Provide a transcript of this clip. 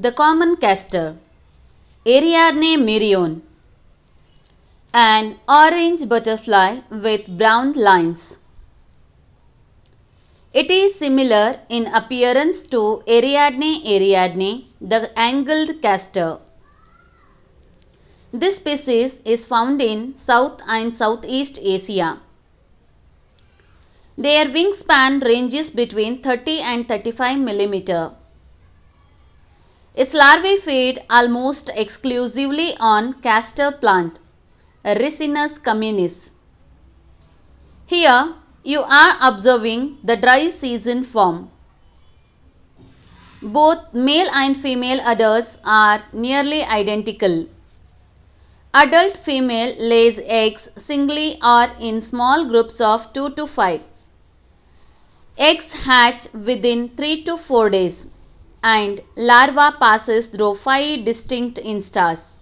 the common castor, Ariadne merione, an orange butterfly with brown lines. It is similar in appearance to Ariadne ariadne, the angled castor. This species is found in South and Southeast Asia. Their wingspan ranges between 30 and 35 mm. Its larvae feed almost exclusively on castor plant, Ricinus communis. Here you are observing the dry season form. Both male and female udders are nearly identical. Adult female lays eggs singly or in small groups of 2 to 5. Eggs hatch within 3 to 4 days and larva passes through 5 distinct instars.